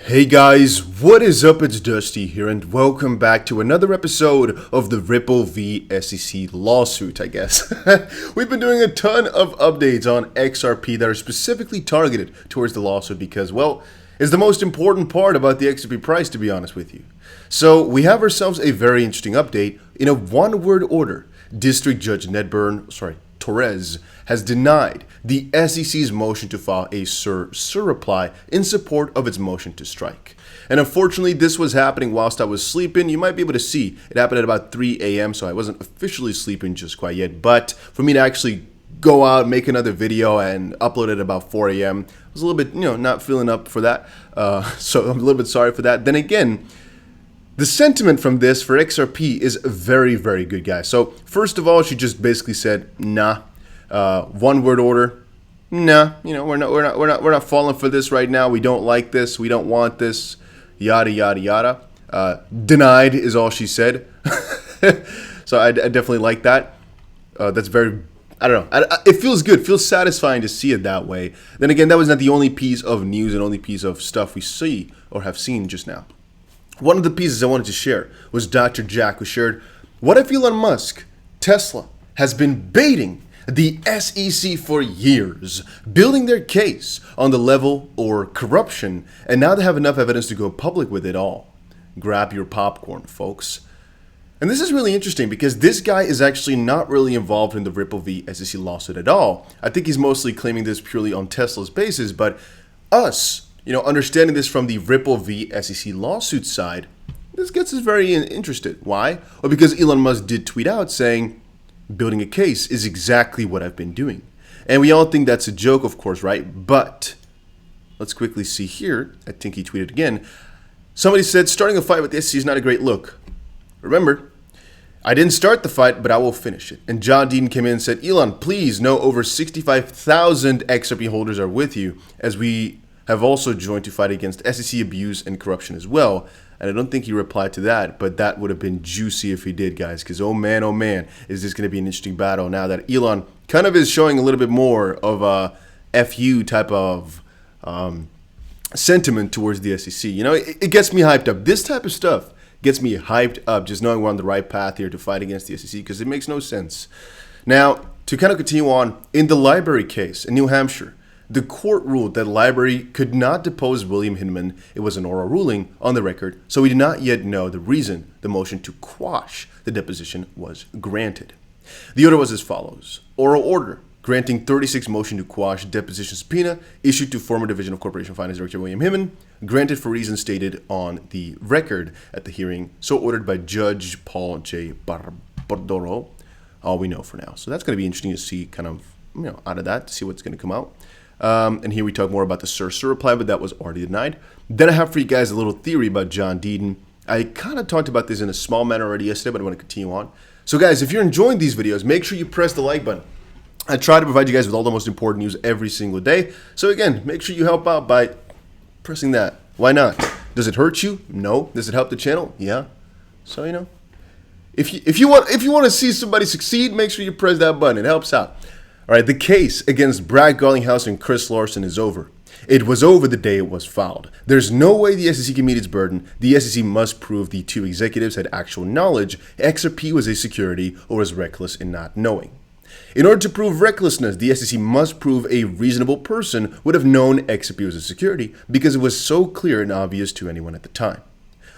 Hey guys, what is up? It's Dusty here and welcome back to another episode of the Ripple v SEC lawsuit, I guess. We've been doing a ton of updates on XRP that are specifically targeted towards the lawsuit because, well, it's the most important part about the XRP price, to be honest with you. So we have ourselves a very interesting update in a one-word order. District Judge Torres has denied the SEC's motion to file a reply in support of its motion to strike. And unfortunately, this was happening whilst I was sleeping. You might be able to see it happened at about 3 a.m., so I wasn't officially sleeping just quite yet. But for me to actually go out, make another video, and upload it at about 4 a.m., I was a little bit, not feeling up for that. So I'm a little bit sorry for that. Then again, the sentiment from this for XRP is very, very good, guys. So first of all, she just basically said, nah. One word order. Nah, we're not falling for this right now. We don't like this. We don't want this. Yada yada yada. Denied is all she said. So I definitely like that. That's very, I don't know. It feels good. It feels satisfying to see it that way. Then again, that was not the only piece of news and only piece of stuff we see or have seen just now. One of the pieces I wanted to share was Dr. Jack, who shared, what if Elon Musk, Tesla, has been baiting the SEC for years, building their case on the level or corruption, and now they have enough evidence to go public with it all. Grab your popcorn, folks. And this is really interesting because this guy is actually not really involved in the Ripple v SEC lawsuit at all. I think he's mostly claiming this purely on Tesla's basis, but us, understanding this from the Ripple v SEC lawsuit side, this gets us very interested. Why? Well, because Elon Musk did tweet out saying, building a case is exactly what I've been doing. And we all think that's a joke, of course, right? But let's quickly see here. I think he tweeted again. Somebody said, starting a fight with the SEC is not a great look. Remember, I didn't start the fight, but I will finish it. And John Dean came in and said, Elon, please know over 65,000 XRP holders are with you, as we have also joined to fight against SEC abuse and corruption as well. And I don't think he replied to that, but that would have been juicy if he did, guys, because oh man, is this going to be an interesting battle now that Elon kind of is showing a little bit more of a FU type of sentiment towards the SEC. It gets me hyped up. This type of stuff gets me hyped up, just knowing we're on the right path here to fight against the SEC, because it makes no sense. Now, to kind of continue on, in the Library case in New Hampshire, the court ruled that Library could not depose William Hinman. It was an oral ruling on the record, so we do not yet know the reason the motion to quash the deposition was granted. The order was as follows. Oral order granting 36 motion to quash deposition subpoena issued to former Division of Corporation Finance Director William Hinman, granted for reasons stated on the record at the hearing, so ordered by Judge Paul J. Barbadoro. All we know for now. So that's going to be interesting to see kind of, out of that, to see what's going to come out. And here we talk more about the Sir reply, but that was already denied. Then I have for you guys a little theory about John Deeden. I kind of talked about this in a small manner already yesterday, but I want to continue on. So guys, if you're enjoying these videos, make sure you press the like button. I try to provide you guys with all the most important news every single day. So again, make sure you help out by pressing that. Why not? Does it hurt you? No. Does it help the channel? Yeah. So, if you want to see somebody succeed, make sure you press that button. It helps out. All right, the case against Brad Garlinghouse and Chris Larson is over. It was over the day it was filed. There's no way the SEC can meet its burden. The SEC must prove the two executives had actual knowledge XRP was a security or was reckless in not knowing. In order to prove recklessness, the SEC must prove a reasonable person would have known XRP was a security because it was so clear and obvious to anyone at the time.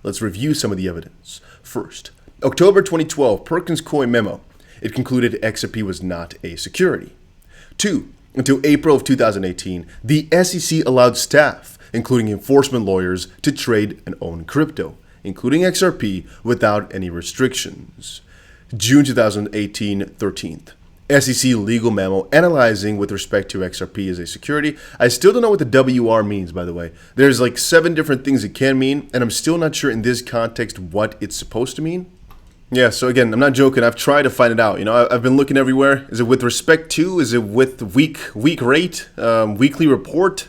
Let's review some of the evidence. First, October 2012 Perkins Coie memo. It concluded XRP was not a security. 2. Until April of 2018, the SEC allowed staff, including enforcement lawyers, to trade and own crypto, including XRP, without any restrictions. June 2018, 13th. SEC legal memo analyzing with respect to XRP as a security. I still don't know what the WR means, by the way. There's like 7 different things it can mean, and I'm still not sure in this context what it's supposed to mean. Yeah, so again, I'm not joking. I've tried to find it out. I've been looking everywhere. Is it with respect to? Is it with week rate? Weekly report?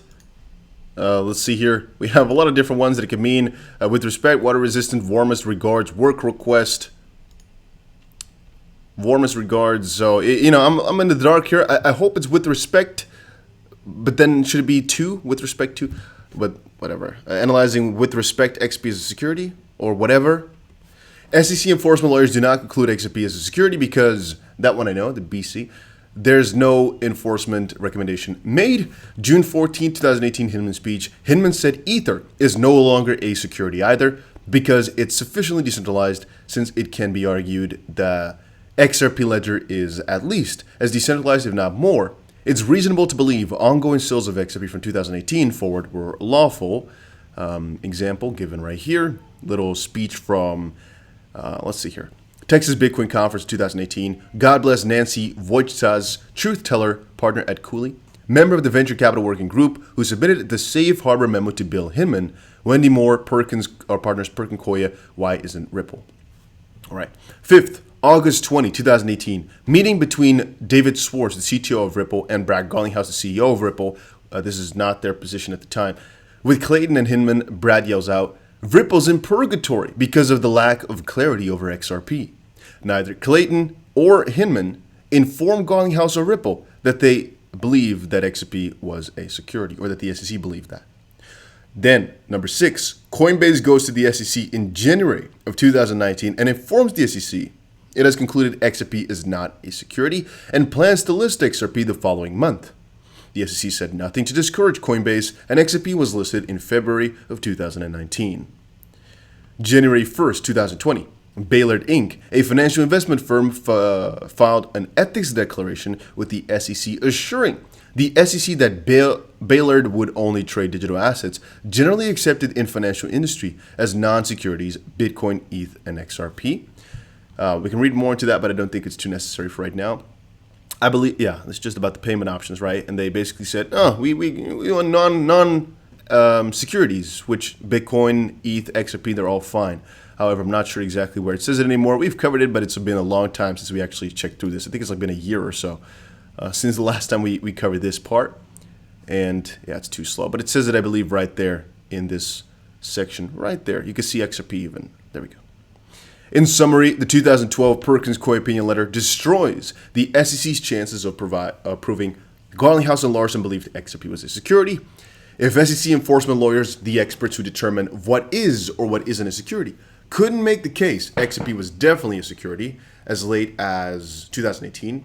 Let's see here. We have a lot of different ones that it could mean. With respect, water resistant, warmest regards, work request, warmest regards. So, I'm in the dark here. I hope it's with respect, but then should it be to, with respect to? but whatever. Analyzing with respect XRP as a security or whatever. SEC enforcement lawyers do not conclude XRP as a security because, that one I know, the BC, there's no enforcement recommendation made. June 14, 2018 Hinman speech. Hinman said Ether is no longer a security either because it's sufficiently decentralized, since it can be argued the XRP ledger is at least as decentralized, if not more. It's reasonable to believe ongoing sales of XRP from 2018 forward were lawful. Example given right here. Little speech from, let's see here. Texas Bitcoin Conference 2018. God bless Nancy Wojcicki, truth teller, partner at Cooley, member of the Venture Capital Working Group, who submitted the Safe Harbor memo to Bill Hinman. Wendy Moore, Perkins, our partners Perkins Koya, why isn't Ripple? All right. 5th, August 20, 2018. Meeting between David Schwartz, the CTO of Ripple, and Brad Garlinghouse, the CEO of Ripple. This is not their position at the time. With Clayton and Hinman, Brad yells out, Ripple's in purgatory because of the lack of clarity over XRP. Neither Clayton or Hinman informed Garlinghouse or Ripple that they believed that XRP was a security, or that the SEC believed that. Then, number 6, Coinbase goes to the SEC in January of 2019 and informs the SEC it has concluded XRP is not a security and plans to list XRP the following month. The SEC said nothing to discourage Coinbase, and XRP was listed in February of 2019. January 1st, 2020. Baylard Inc., a financial investment firm, filed an ethics declaration with the SEC assuring the SEC that Baylard would only trade digital assets generally accepted in financial industry as non-securities, Bitcoin, ETH, and XRP. We can read more into that, but I don't think it's too necessary for right now. I believe, yeah, it's just about the payment options, right? And they basically said, we want non-securities, which Bitcoin, ETH, XRP, they're all fine. However, I'm not sure exactly where it says it anymore. We've covered it, but it's been a long time since we actually checked through this. I think it's like been a year or so since the last time we covered this part. And yeah, it's too slow. But it says it, I believe, right there in this section. Right there. You can see XRP even. There we go. In summary, the 2012 Perkins Coie opinion letter destroys the SEC's chances of proving Garlinghouse and Larson believed XRP was a security. If SEC enforcement lawyers, the experts who determine what is or what isn't a security, couldn't make the case XRP was definitely a security as late as 2018,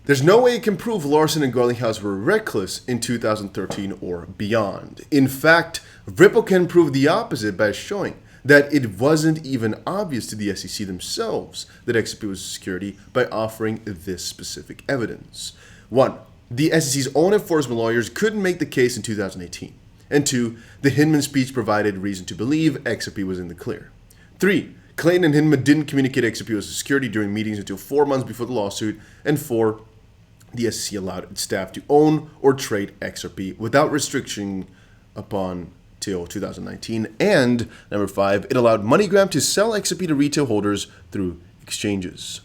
there's no way it can prove Larson and Garlinghouse were reckless in 2013 or beyond. In fact, Ripple can prove the opposite by showing that it wasn't even obvious to the SEC themselves that XRP was a security by offering this specific evidence. 1. The SEC's own enforcement lawyers couldn't make the case in 2018. And 2. The Hinman speech provided reason to believe XRP was in the clear. 3. Clayton and Hinman didn't communicate XRP as a security during meetings until 4 months before the lawsuit. And 4. The SEC allowed its staff to own or trade XRP without restriction upon till 2019. And number 5, it allowed MoneyGram to sell XRP to retail holders through exchanges.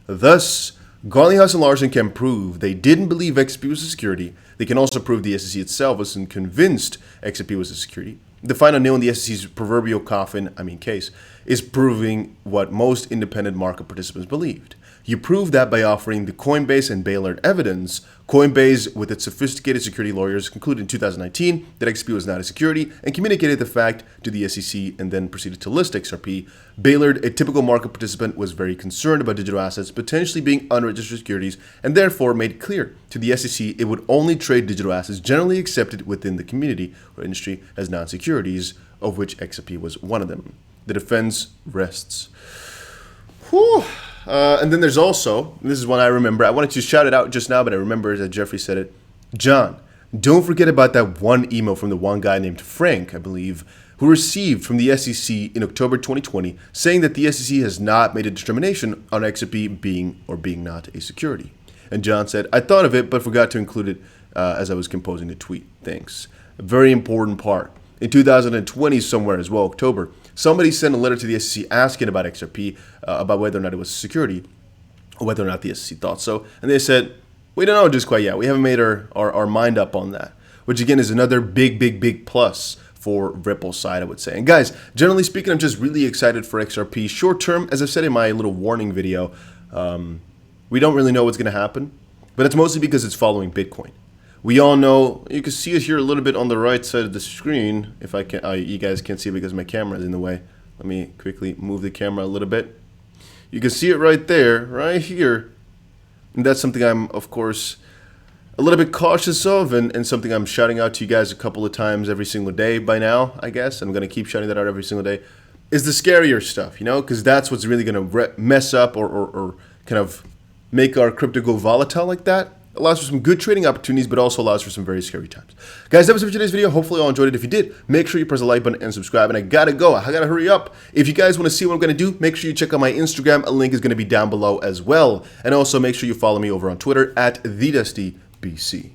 Thus, Garlinghouse and Larson can prove they didn't believe XRP was a security. They can also prove the SEC itself wasn't convinced XRP was a security. The final nail in the SEC's proverbial case, is proving what most independent market participants believed. You prove that by offering the Coinbase and Baylard evidence. Coinbase, with its sophisticated security lawyers, concluded in 2019 that XRP was not a security and communicated the fact to the SEC and then proceeded to list XRP. Baylard, a typical market participant, was very concerned about digital assets potentially being unregistered securities and therefore made clear to the SEC it would only trade digital assets generally accepted within the community or industry as non-securities, of which XRP was one of them. The defense rests. Whew. And then there's also, this is one I remember, I wanted to shout it out just now, but I remember that Jeffrey said it. John, don't forget about that one email from the one guy named Frank, I believe, who received from the SEC in October 2020 saying that the SEC has not made a determination on XRP being or being not a security. And John said, I thought of it, but forgot to include it as I was composing the tweet. Thanks. A very important part. In 2020 somewhere as well, October, somebody sent a letter to the SEC asking about XRP, about whether or not it was security, or whether or not the SEC thought so. And they said, we don't know just quite yet. We haven't made our mind up on that. Which again is another big plus for Ripple's side, I would say. And guys, generally speaking, I'm just really excited for XRP. Short term, as I've said in my little warning video, we don't really know what's going to happen. But it's mostly because it's following Bitcoin. We all know, you can see it here a little bit on the right side of the screen. If I can, you guys can't see it because my camera is in the way. Let me quickly move the camera a little bit. You can see it right there, right here. And that's something I'm, of course, a little bit cautious of, and something I'm shouting out to you guys a couple of times every single day by now, I guess. I'm going to keep shouting that out every single day. Is the scarier stuff, you know, because that's what's really going to mess up or kind of make our crypto go volatile like that. Allows for some good trading opportunities, but also allows for some very scary times. Guys, that was it for today's video. Hopefully you all enjoyed it. If you did, make sure you press the like button and subscribe. And I gotta go. I gotta hurry up. If you guys want to see what I'm going to do, make sure you check out my Instagram. A link is going to be down below as well. And also make sure you follow me over on Twitter at TheDustyBC.